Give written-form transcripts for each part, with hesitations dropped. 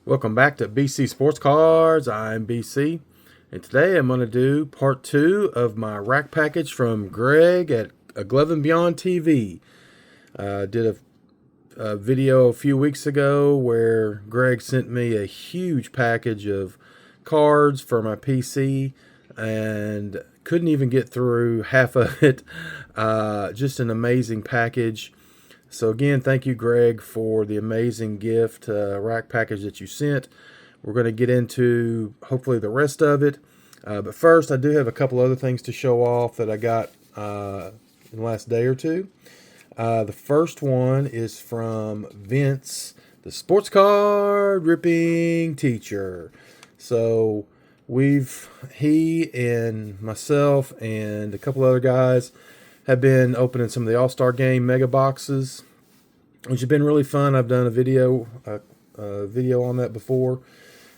Welcome back to BC Sports Cards. I'm BC, and today I'm going to do part 2 of my rack package from Greg at A Glove and Beyond TV. Did a video a few weeks ago where Greg sent me a huge package of cards for my PC and couldn't even get through half of it. Just an amazing package. So again, thank you, Greg, for the amazing gift rack package that you sent. We're going to get into hopefully the rest of it. But first, I do have a couple other things to show off that I got in the last day or two. The first one is from Vince, the sports card ripping teacher. So he and myself and a couple other guys have been opening some of the All-Star Game mega boxes, which has been really fun. I've done a video on that before,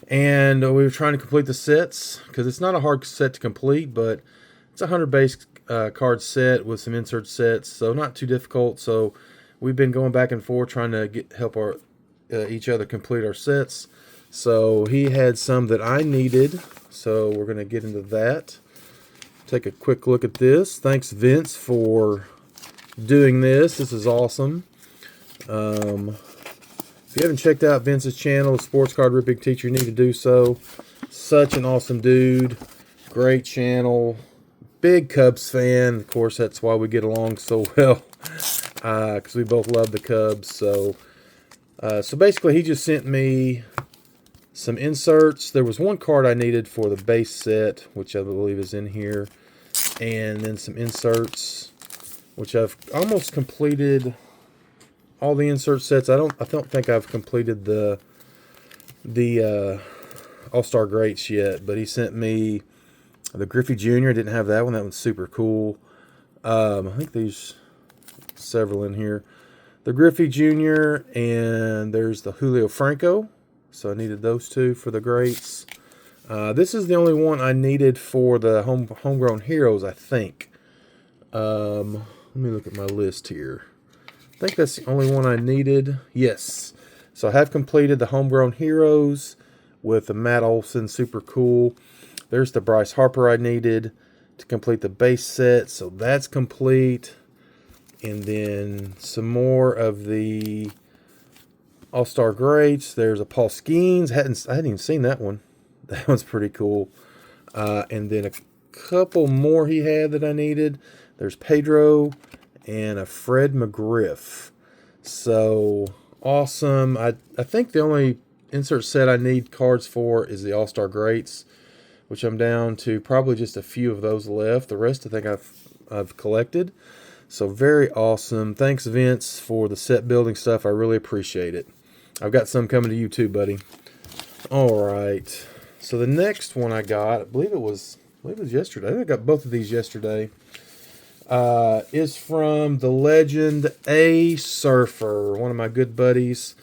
and we were trying to complete the sets because it's not a hard set to complete, but it's a 100 base card set with some insert sets, so not too difficult. So we've been going back and forth trying to help each other complete our sets. So he had some that I needed, so we're going to get into that. Take a quick look at this. Thanks, Vince, for doing this. This is awesome. If you haven't checked out Vince's channel, the Sports Card Ripping Teacher, you need to do so. Such an awesome dude. Great channel. Big Cubs fan. Of course, that's why we get along so well, because we both love the Cubs. So basically, he just sent me some inserts. There was one card I needed for the base set, which I believe is in here, and then some inserts, which I've almost completed all the insert sets. I don't think I've completed the All-Star Greats yet, but he sent me the Griffey Jr. Didn't have that one. That one's super cool. I think there's several in here. The Griffey Jr. and there's the Julio Franco. So I needed those two for the greats. This is the only one I needed for the homegrown heroes, I think. Let me look at my list here. I think that's the only one I needed. Yes. So I have completed the homegrown heroes with the Matt Olson, super cool. There's the Bryce Harper I needed to complete the base set, so that's complete. And then some more of the All-Star Greats. There's a Paul Skeens. I hadn't even seen that one. That one's pretty cool. And then a couple more he had that I needed. There's Pedro and a Fred McGriff. So awesome. I think the only insert set I need cards for is the All-Star Greats, which I'm down to probably just a few of those left. The rest I think I've collected. So very awesome. Thanks, Vince, for the set building stuff. I really appreciate it. I've got some coming to you too, buddy. All right. So the next one I got, I believe it was yesterday. I think I got both of these yesterday. Is from the legend A Surfer, one of my good buddies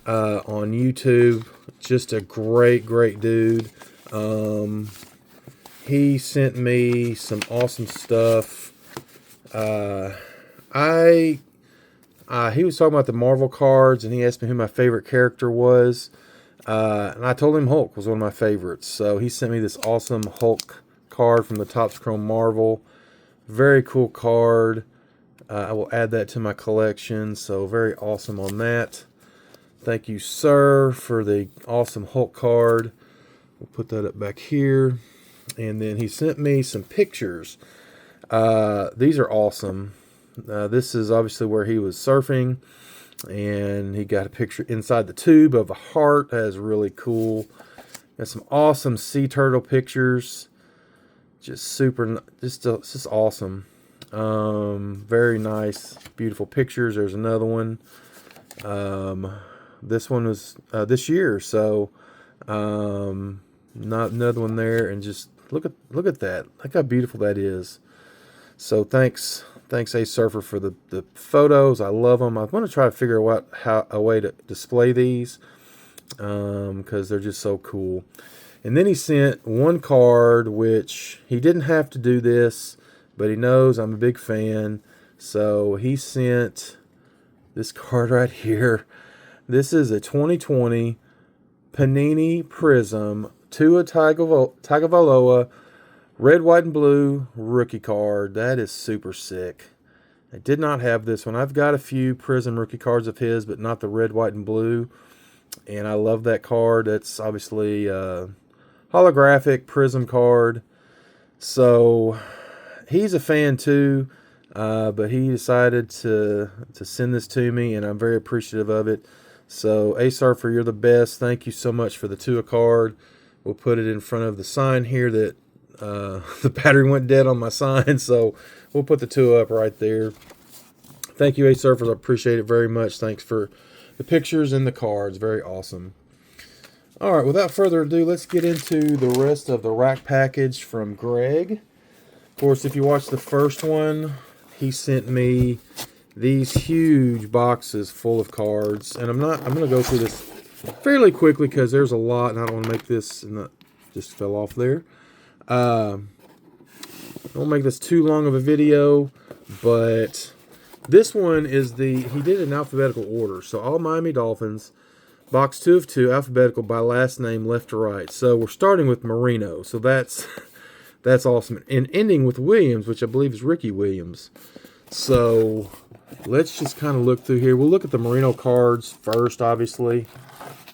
on YouTube. Just a great dude. He sent me some awesome stuff. He was talking about the Marvel cards, and he asked me who my favorite character was. And I told him Hulk was one of my favorites. So he sent me this awesome Hulk card from the Topps Chrome Marvel. Very cool card. I will add that to my collection. So very awesome on that. Thank you, sir, for the awesome Hulk card. We'll put that up back here. And then he sent me some pictures. These are awesome. This is obviously where he was surfing, and he got a picture inside the tube of a heart. That is really cool. Got some awesome sea turtle pictures. Just awesome. Very nice, beautiful pictures. There's another one. This one was this year, so not another one there. And just look at that. Look how beautiful that is. So thanks A Surfer for the photos. I love them. I'm going to try to figure out a way to display these because they're just so cool. And then he sent one card, which he didn't have to do this, but he knows I'm a big fan. So he sent this card right here. This is a 2020 Panini Prism Tua Tagovailoa red, white, and blue rookie card. That is super sick. I did not have this one. I've got a few Prism rookie cards of his, but not the red, white, and blue. And I love that card. That's obviously a holographic Prism card. So he's a fan too, but he decided to send this to me, and I'm very appreciative of it. So A-Surfer, you're the best. Thank you so much for the Tua card. We'll put it in front of the sign here that the battery went dead on my sign, so we'll put the Tua up right there. Thank you, A-Surfers. I appreciate it very much. Thanks for the pictures and the cards. Very awesome. All right, without further ado, let's get into the rest of the RAK package from Greg. Of course, if you watched the first one, he sent me these huge boxes full of cards, and I'm going to go through this fairly quickly because there's a lot, and I don't want to make this, and that just fell off there. I won't make this too long of a video, but this one is he did it in alphabetical order. So all Miami Dolphins, box 2 of 2, alphabetical by last name left to right. So we're starting with Marino, so that's awesome, and ending with Williams, which I believe is Ricky Williams. So let's just kind of look through here. We'll look at the Marino cards first, obviously.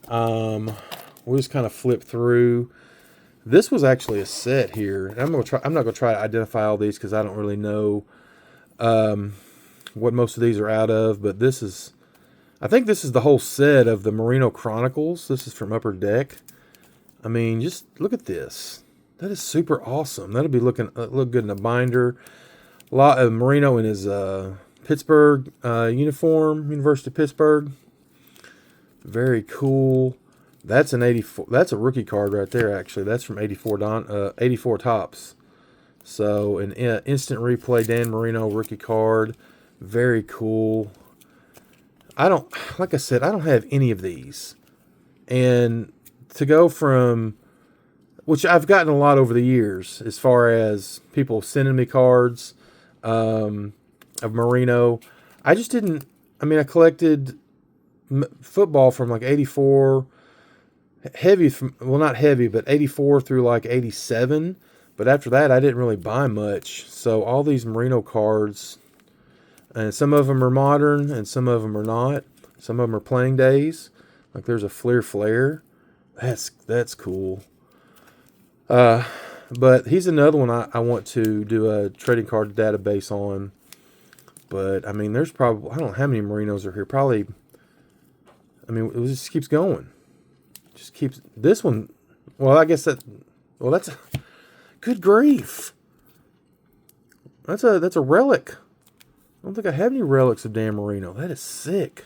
We'll just kind of flip through. This was actually a set here. I'm not going to try to identify all these because I don't really know what most of these are out of. But I think this is the whole set of the Marino Chronicles. This is from Upper Deck. I mean, just look at this. That is super awesome. That'll be look good in a binder. A lot of Marino in his Pittsburgh uniform, University of Pittsburgh. Very cool. That's an 84. That's a rookie card right there. Actually, that's from 84 Tops. So an instant replay Dan Marino rookie card. Very cool. Like I said, I don't have any of these, and to go from, which I've gotten a lot over the years, as far as people sending me cards of Marino. I just didn't. I mean, I collected football from like 84. Heavy from, well, not heavy, but 84 through like 87. But after that, I didn't really buy much. So all these Marino cards, and some of them are modern and some of them are not. Some of them are playing days. Like there's a Flair. That's cool. But he's another one I want to do a trading card database on. But I mean, there's probably, I don't know how many Marinos are here. Probably, I mean, it just keeps going. Just keeps, this one, well, I guess that's good grief. That's a relic. I don't think I have any relics of Dan Marino. That is sick.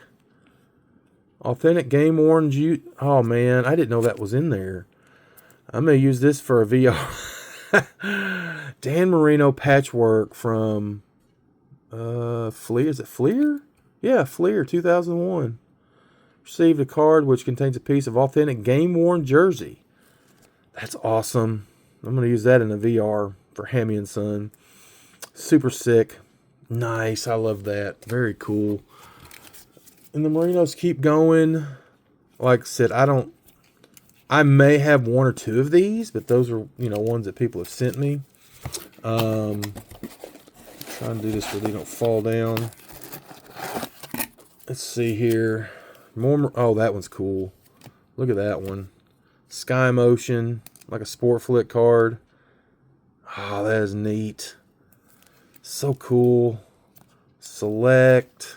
Authentic game worn jute. Oh man, I didn't know that was in there. I'm gonna use this for a VR. Dan Marino patchwork from Fleer. Is it Fleer? Yeah, Fleer 2001. Received a card which contains a piece of authentic game-worn jersey. That's awesome. I'm going to use that in a VR for Hammy and Son. Super sick. Nice. I love that. Very cool. And the Marinos keep going. Like I said, I may have one or two of these, but those are, ones that people have sent me. Trying to do this so they don't fall down. Let's see here. More. Oh, that one's cool. Look at that one. Sky Motion, like a Sport Flick card. Oh, that is neat. So cool. Select.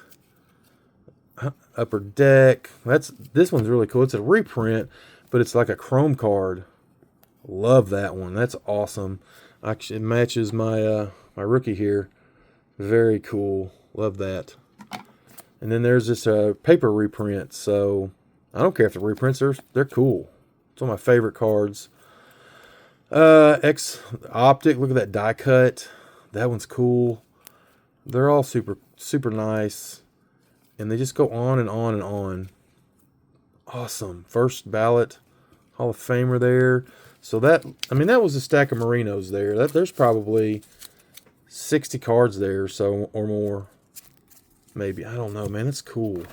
Upper Deck. This one's really cool. It's a reprint, but it's like a chrome card. Love that one. That's awesome. Actually, it matches my my rookie here. Very cool. Love that. And then there's this paper reprint. So I don't care if the reprints they're cool. It's one of my favorite cards. X Optic. Look at that die cut. That one's cool. They're all super nice, and they just go on and on and on. Awesome. First ballot Hall of Famer there. So that was a stack of Marinos there. There's probably 60 cards there, so or more. Maybe. I don't know, man. That's cool.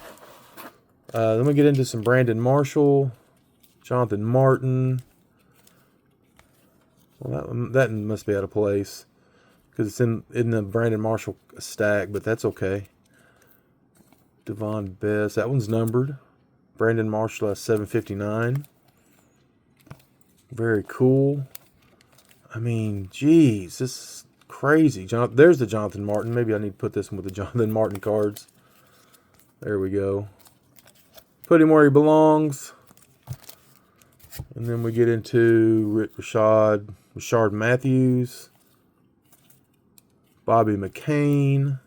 Then we get into some Brandon Marshall, Jonathan Martin. Well, that must be out of place because it's in the Brandon Marshall stack, but that's okay. Devon Best. That one's numbered. Brandon Marshall has 759. Very cool. I mean, geez, this is crazy. There's the Jonathan Martin. Maybe I need to put this one with the Jonathan Martin cards. There we go. Put him where he belongs. And then we get into Rashard Matthews, Bobby McCain,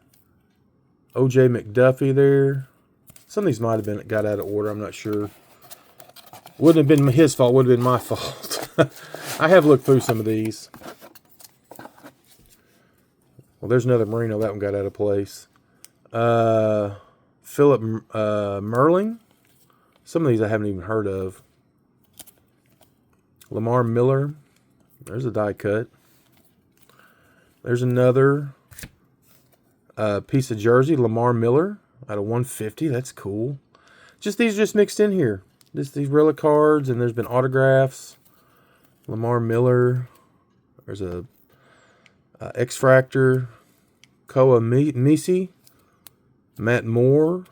O.J. McDuffie there. Some of these might have been got out of order. I'm not sure. Wouldn't have been his fault. Would have been my fault. I have looked through some of these. Well, there's another Marino. That one got out of place. Philip Merling. Some of these I haven't even heard of. Lamar Miller. There's a die cut. There's another piece of jersey. Lamar Miller out of 150. That's cool. These just mixed in here. These relic cards, and there's been autographs. Lamar Miller. There's a X-Fractor. Koa Misi. Matt Moore.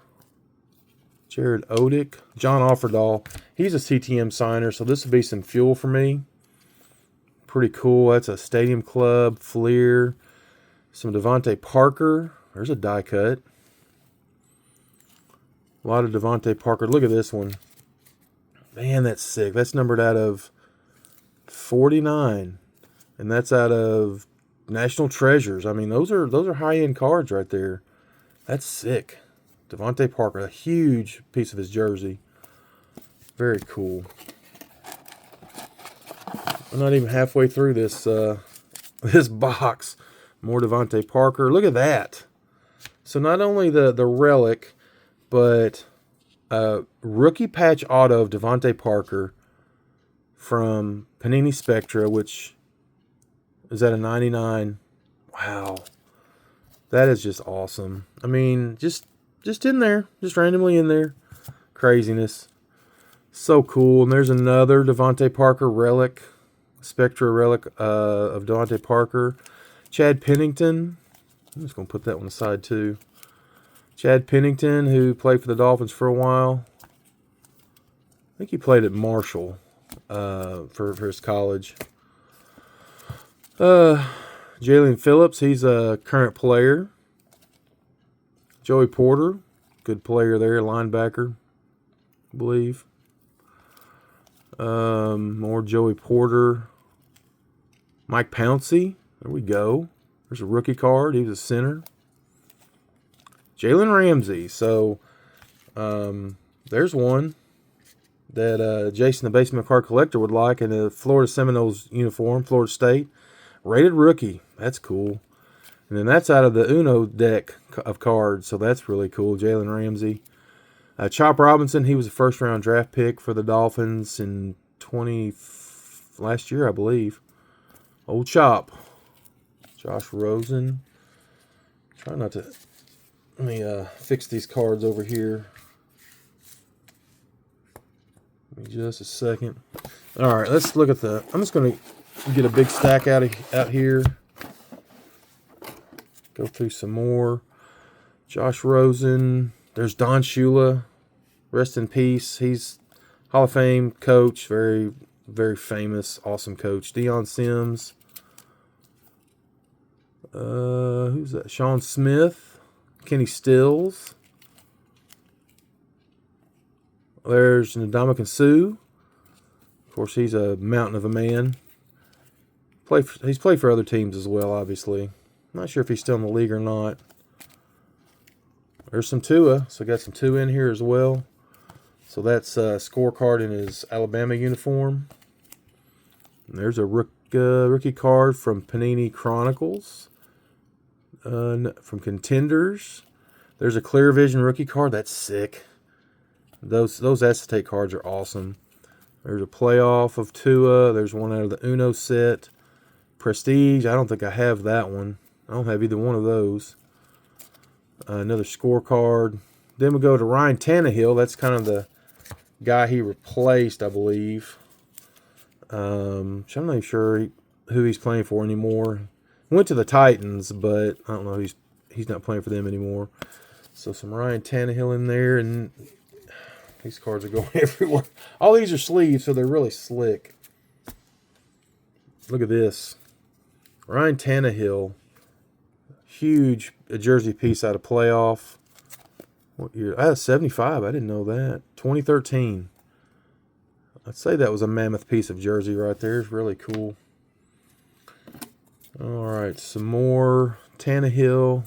Jared Odick. John Offerdahl. He's a CTM signer, so this will be some fuel for me. Pretty cool. That's a Stadium Club. Fleer. Some Devontae Parker. There's a die cut. A lot of Devontae Parker. Look at this one. Man, that's sick. That's numbered out of 49. And that's out of National Treasures. I mean, those are high-end cards right there. That's sick. Devontae Parker, a huge piece of his jersey. Very cool. I'm not even halfway through this this box. More Devontae Parker. Look at that. So not only the relic, but rookie patch auto of Devontae Parker from Panini Spectra, which is at a 99. Wow. That is just awesome. I mean, just in there. Just randomly in there. Craziness. So cool. And there's another Devontae Parker relic. Spectra relic of Devontae Parker. Chad Pennington. I'm just going to put that one aside too. Chad Pennington, who played for the Dolphins for a while. I think he played at Marshall for his college. Jalen Phillips, he's a current player. Joey Porter, good player there, linebacker, I believe. More Joey Porter. Mike Pouncey, there we go. There's a rookie card. He was a center. Jalen Ramsey. So, there's one that Jason, the Basement Card Collector, would like in a Florida Seminoles uniform, Florida State. Rated rookie. That's cool. And then that's out of the Uno deck of cards, so that's really cool. Jalen Ramsey. Chop Robinson, he was a first-round draft pick for the Dolphins in last year, I believe. Old Chop. Josh Rosen. Try not to... Let me fix these cards over here. Give me just a second. All right, let's look at the... I'm just going to get a big stack out here. Go through some more. Josh Rosen. There's Don Shula. Rest in peace. He's Hall of Fame coach. Very, very famous, awesome coach. Deion Sims. Who's that? Sean Smith. Kenny Stills. There's Ndamukong Suh. Of course, he's a mountain of a man. He's played for other teams as well, obviously. I'm not sure if he's still in the league or not. There's some Tua. So got some Tua in here as well. So that's a scorecard in his Alabama uniform. And there's a rookie card from Panini Chronicles. From Contenders. There's a Clear Vision rookie card. That's sick. Those acetate cards are awesome. There's a playoff of Tua. There's one out of the Uno set. Prestige. I don't think I have that one. I don't have either one of those. Another scorecard. Then we go to Ryan Tannehill. That's kind of guy he replaced, I believe. I'm not even sure who he's playing for anymore. Went to the Titans, but I don't know. He's not playing for them anymore. So some Ryan Tannehill in there, and these cards are going everywhere. All these are sleeves, so they're really slick. Look at this. Ryan Tannehill. Huge jersey piece out of playoff. What year? I had a 75. I didn't know that. 2013. I'd say that was a mammoth piece of jersey right there. It's really cool. All right, some more Tannehill.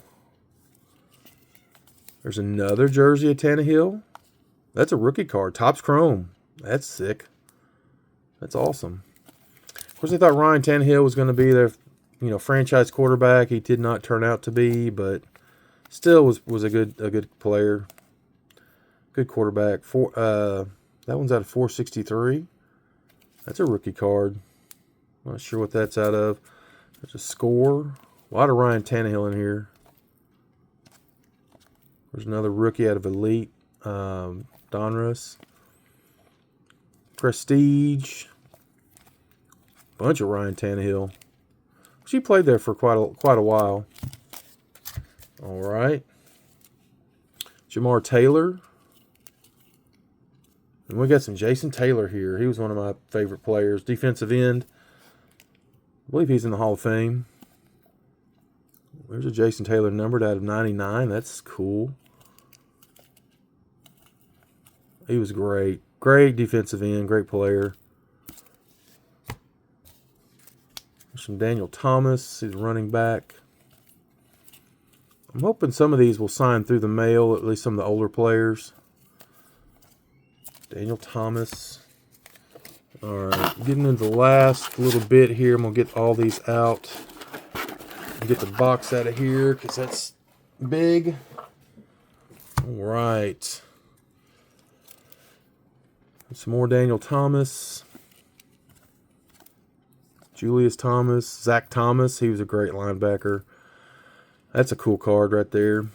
There's another jersey of Tannehill. That's a rookie card. Topps Chrome. That's sick. That's awesome. Of course, I thought Ryan Tannehill was going to be their, franchise quarterback. He did not turn out to be, but still was a good player. Good quarterback. That one's out of 463. That's a rookie card. Not sure what that's out of. There's a score. A lot of Ryan Tannehill in here. There's another rookie out of Elite. Donruss. Prestige. Bunch of Ryan Tannehill. She played there for quite a while. All right. Jamar Taylor. And we got some Jason Taylor here. He was one of my favorite players. Defensive end. I believe he's in the Hall of Fame. There's a Jason Taylor numbered out of 99. That's cool. He was great. Great defensive end. Great player. There's some Daniel Thomas. He's running back. I'm hoping some of these will sign through the mail, at least some of the older players. Daniel Thomas. All right, getting into the last little bit here. I'm going to get all these out. Get the box out of here because that's big. All right. Some more Daniel Thomas. Julius Thomas. Zach Thomas. He was a great linebacker. That's a cool card right there.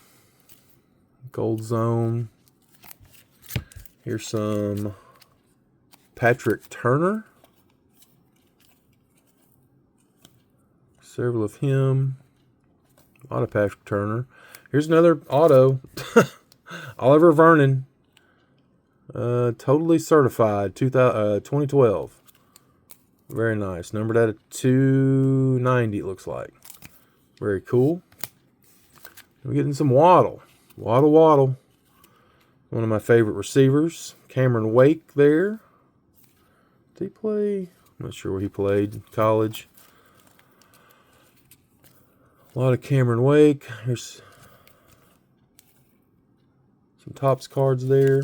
Gold Zone. Here's some Patrick Turner. Several of him. A lot of Patrick Turner. Here's another auto. Oliver Vernon. Totally certified. 2012. Very nice. Numbered out of 290, it looks like. Very cool. We're getting some Waddle. Waddle. One of my favorite receivers. Cameron Wake there. Did he play? I'm not sure where he played. College. A lot of Cameron Wake. There's some Topps cards there.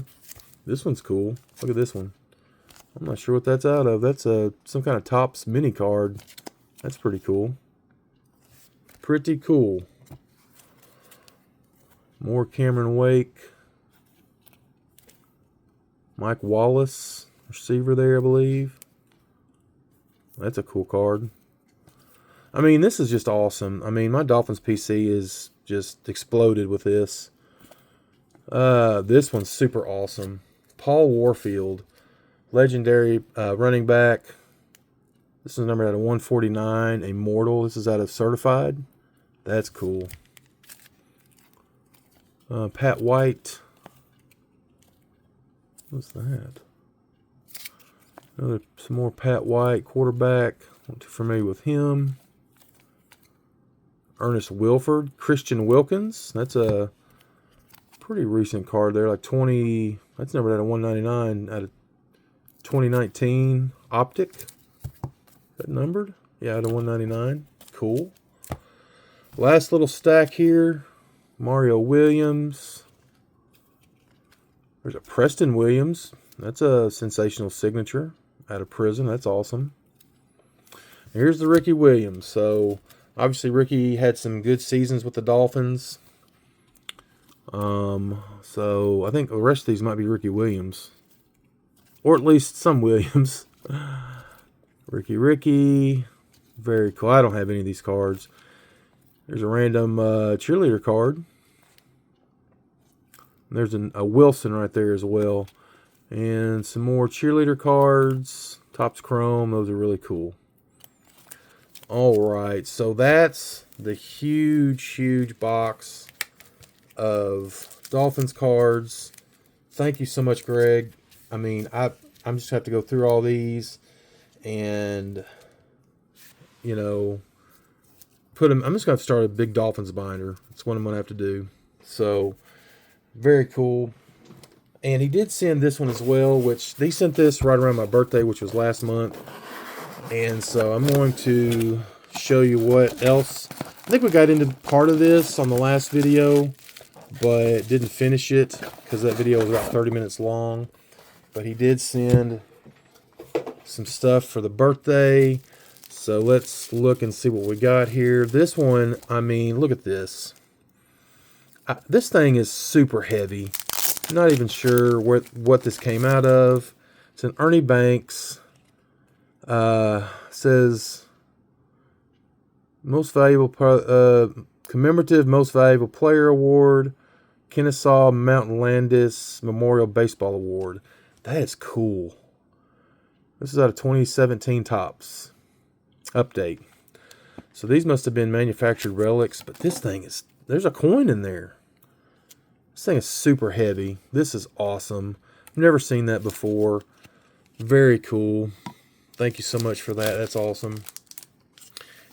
This one's cool. Look at this one. I'm not sure what that's out of. That's some kind of Topps mini card. That's pretty cool. Pretty cool. More Cameron Wake. Mike Wallace, receiver there, I believe. That's a cool card. I mean, this is just awesome. I mean, my Dolphins PC is just exploded with this. This one's super awesome. Paul Warfield, legendary running back. This is numbered out of 149. Immortal. This is out of Certified. That's cool. Pat White. What's that? Some more Pat White, quarterback. Not too familiar with him. Ernest Wilford. Christian Wilkins. That's a pretty recent card there. Like 20. That's numbered out of 199 out of 2019. Optic. Is that numbered? Yeah, out of 199. Cool. Last little stack here. Mario Williams. There's a Preston Williams. That's a sensational signature out of prison. That's awesome. Here's the Ricky Williams. So, obviously, Ricky had some good seasons with the Dolphins. So, I think the rest of these might be Ricky Williams. Or at least some Williams. Ricky. Very cool. I don't have any of these cards. There's a random cheerleader card. There's a Wilson right there as well. And some more cheerleader cards. Topps Chrome. Those are really cool. Alright, so that's the huge box of Dolphins cards. Thank you so much, Greg. I mean, I'm just have to go through all these and, you know, put them. I'm just going to start a big Dolphins binder. It's what I'm going to have to do. So, very cool. And he did send this one as well, which they sent this right around my birthday, which was last month. And so I'm going to show you what else. I think we got into part of this on the last video, but didn't finish it because that video was about 30 minutes long. But he did send some stuff for the birthday. So let's look and see what we got here. This one, I mean, look at this. This thing is super heavy. I'm not even sure what this came out of. It's an Ernie Banks. Says most valuable commemorative most valuable player award, Kennesaw Mountain Landis Memorial Baseball Award. That is cool. This is out of 2017 Topps update. So these must have been manufactured relics, but this thing is, there's a coin in there. This thing is super heavy. This is awesome. I've never seen that before. Very cool. Thank you so much for that. That's awesome.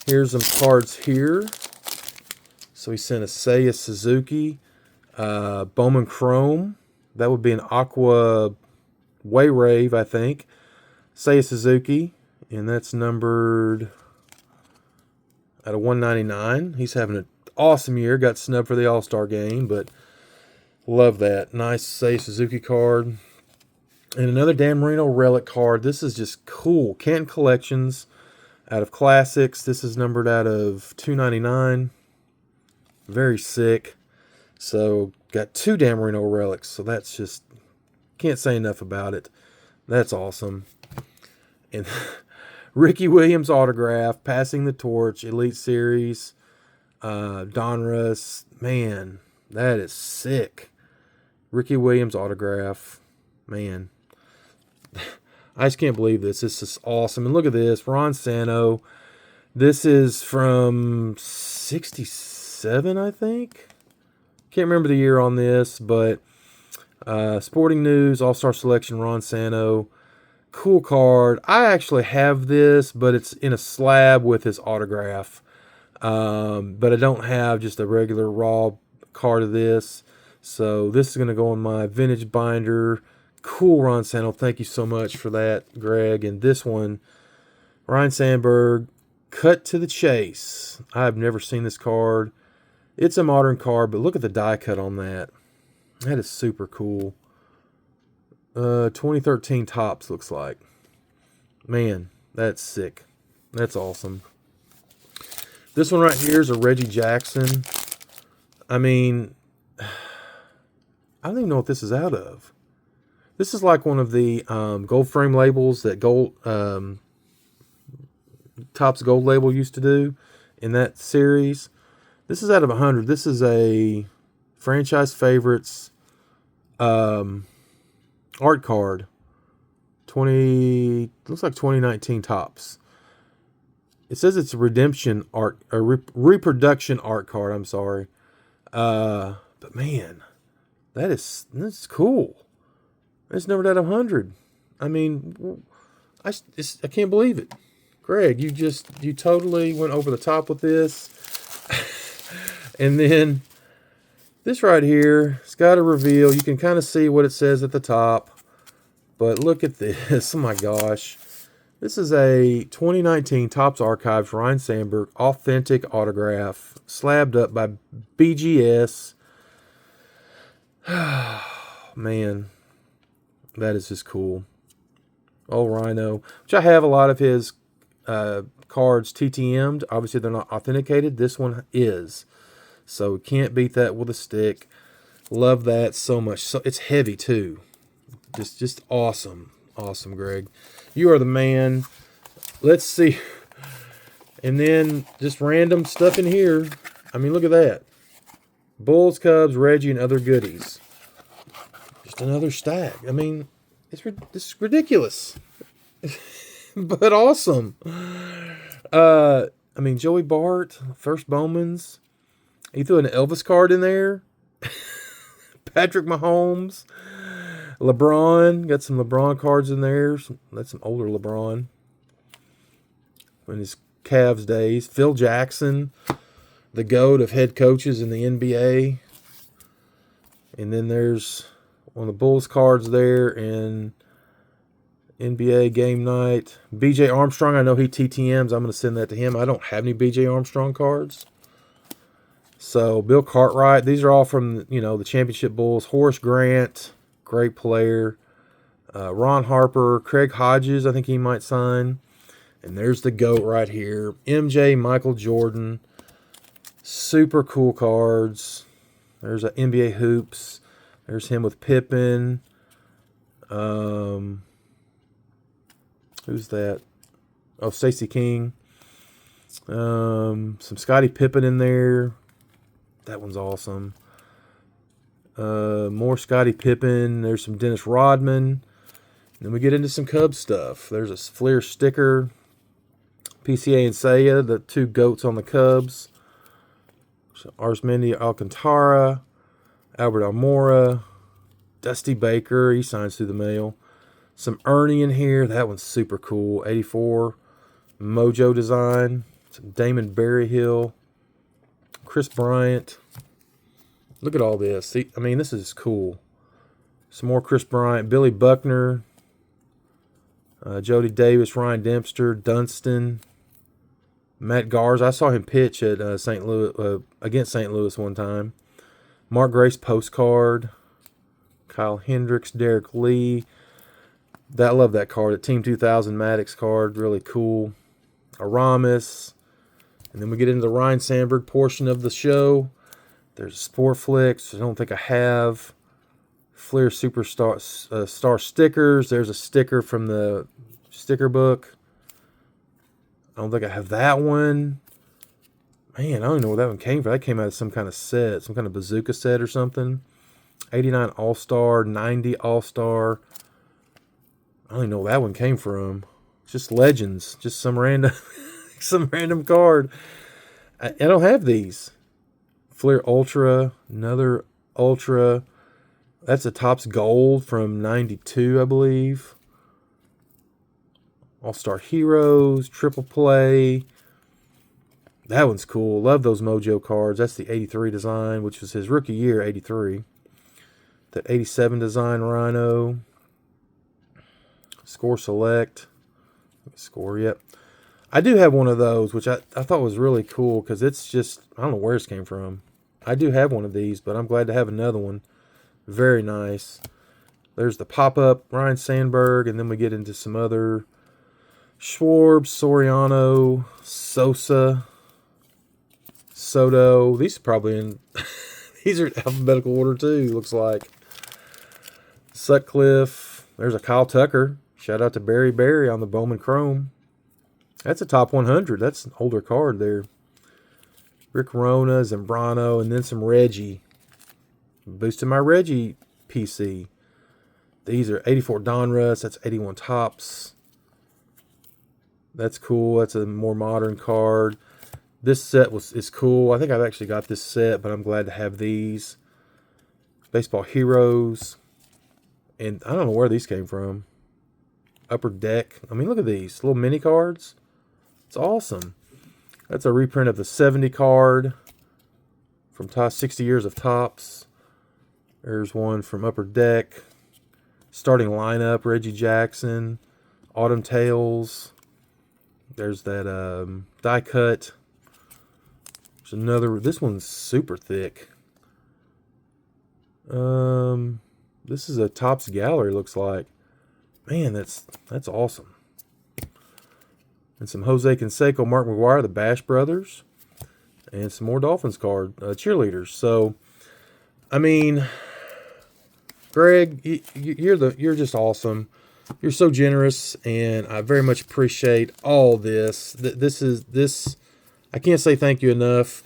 Here's some cards here. So he sent a Seiya Suzuki, Bowman Chrome. That would be an Aqua Wayrave, I think. Seiya Suzuki, and that's numbered out of 199. He's having an awesome year. Got snubbed for the All-Star game, but love that. Nice Seiya Suzuki card. And another Dan Marino relic card. This is just cool. Canton Collections out of Classics. This is numbered out of 299. Very sick. So got two Dan Marino relics. So that's just, can't say enough about it. That's awesome. And Ricky Williams autograph, Passing the Torch, Elite Series, Donruss. Man, that is sick. Ricky Williams autograph. Man. I just can't believe this. This is awesome. And look at this. Ron Santo. This is from 67, I think. Can't remember the year on this, but Sporting News, All-Star Selection, Ron Santo. Cool card. I actually have this, but it's in a slab with his autograph. But I don't have just a regular raw card of this. So this is going to go in my vintage binder. Cool, Ron Santo. Thank you so much for that, Greg. And this one, Ryan Sandberg, Cut to the Chase. I've never seen this card. It's a modern card, but look at the die cut on that. That is super cool. 2013 Topps looks like. Man, that's sick. That's awesome. This one right here is a Reggie Jackson. I mean, I don't even know what this is out of. This is like one of the gold frame labels that Topps Gold Label used to do in that series. This is out of 100. This is a franchise favorites art card. Looks like 2019 Topps. It says it's a redemption art, a reproduction art card. I'm sorry, but man, that's cool. It's numbered out of 100. I mean, I can't believe it. Greg, you totally went over the top with this. And then this right here, it's got a reveal. You can kind of see what it says at the top. But look at this. Oh my gosh. This is a 2019 Topps Archives Ryan Sandberg authentic autograph, slabbed up by BGS. Man, that is just cool. Oh, Rhino, which I have a lot of his cards TTM'd. Obviously, they're not authenticated. This one is. So can't beat that with a stick. Love that so much. So it's heavy too. Just awesome. Awesome, Greg. You are the man. Let's see. And then just random stuff in here. I mean, look at that. Bulls, Cubs, Reggie, and other goodies. Just another stack. I mean, This is ridiculous, but awesome. I mean, Joey Bart, first Bowman's. He threw an Elvis card in there. Patrick Mahomes, LeBron, got some LeBron cards in there. That's some older LeBron in his Cavs days. Phil Jackson, the GOAT of head coaches in the NBA. And then there's one of the Bulls cards there in NBA game night. BJ Armstrong, I know he TTMs. I'm going to send that to him. I don't have any BJ Armstrong cards. So Bill Cartwright, these are all from, the championship Bulls. Horace Grant, great player. Ron Harper, Craig Hodges, I think he might sign. And there's the GOAT right here. MJ, Michael Jordan. Super cool cards. There's a NBA Hoops. There's him with Pippen. Who's that? Oh, Stacey King. Some Scottie Pippen in there. That one's awesome. More Scottie Pippen. There's some Dennis Rodman. Then we get into some Cubs stuff. There's a Fleer sticker. PCA and Seiya, the two GOATs on the Cubs. So Arsmendi Alcantara. Albert Almora. Dusty Baker. He signs through the mail. Some Ernie in here. That one's super cool. 84. Mojo design. Some Damon Berryhill. Chris Bryant. Look at all this. See, I mean, this is cool. Some more Chris Bryant. Billy Buckner. Jody Davis. Ryan Dempster. Dunston. Matt Garza. I saw him pitch at St. Louis against St. Louis one time. Mark Grace postcard. Kyle Hendricks. Derek Lee. I love that card. A Team 2000 Maddox card. Really cool. Aramis. And then we get into the Ryan Sandberg portion of the show. There's Sportflix. I don't think I have. Fleer Superstar Star stickers. There's a sticker from the sticker book. I don't think I have that one. Man, I don't even know where that one came from. That came out of some kind of set. Some kind of bazooka set or something. 89 All-Star. 90 All-Star. I don't even know where that one came from. It's just legends. Just some random... some random card. I don't have these. Fleer Ultra, another Ultra. That's a Topps Gold from 92, I believe. All-Star Heroes, Triple Play. That one's cool. Love those Mojo cards. That's the 83 design, which was his rookie year, 83. That 87 design Rhino. Score Select. Score, yep. I do have one of those, which I thought was really cool because it's just, I don't know where this came from. I do have one of these, but I'm glad to have another one. Very nice. There's the pop-up Ryan Sandberg, and then we get into some other Schwarb, Soriano, Sosa, Soto. These are probably in, these are in alphabetical order too, looks like. Sutcliffe. There's a Kyle Tucker. Shout out to Barry Barry on the Bowman Chrome. That's a top 100. That's an older card there. Rick Rona, Zambrano, and then some Reggie. Boosting my Reggie PC. These are 84 Donruss. That's 81 Topps. That's cool. That's a more modern card. This set is cool. I think I've actually got this set, but I'm glad to have these. Baseball Heroes. And I don't know where these came from. Upper Deck. I mean, look at these little mini cards. It's awesome. That's a reprint of the 70 card from 60 Years of Topps. There's one from Upper Deck. Starting lineup, Reggie Jackson. Autumn Tales. There's that die cut. There's another. This one's super thick. This is a Topps Gallery, looks like. Man, that's awesome. And some Jose Canseco, Mark McGuire, the Bash Brothers. And some more Dolphins card, cheerleaders. So, I mean, Greg, you're just awesome. You're so generous, and I very much appreciate all this. This I can't say thank you enough.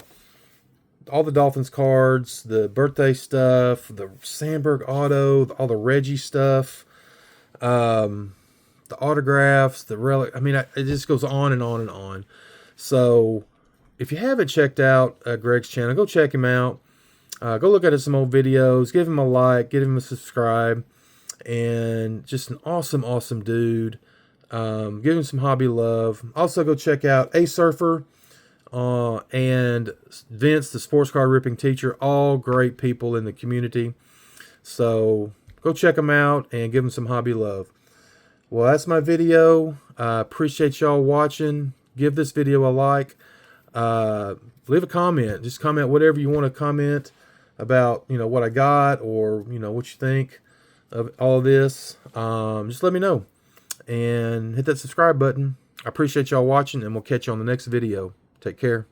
All the Dolphins cards, the birthday stuff, the Sandberg auto, all the Reggie stuff. the autographs, the relic. I mean, it just goes on and on and on. So if you haven't checked out Greg's channel, go check him out. Go look at some old videos. Give him a like. Give him a subscribe. And just an awesome, awesome dude. Give him some hobby love. Also, go check out A Surfer and Vince, the sports car ripping teacher. All great people in the community. So go check them out and give them some hobby love. Well, that's my video. Appreciate y'all watching. Give this video a like. Leave a comment. Just comment whatever you want to comment about, what I got, or, what you think of all this. Just let me know. And hit that subscribe button. I appreciate y'all watching, and we'll catch you on the next video. Take care.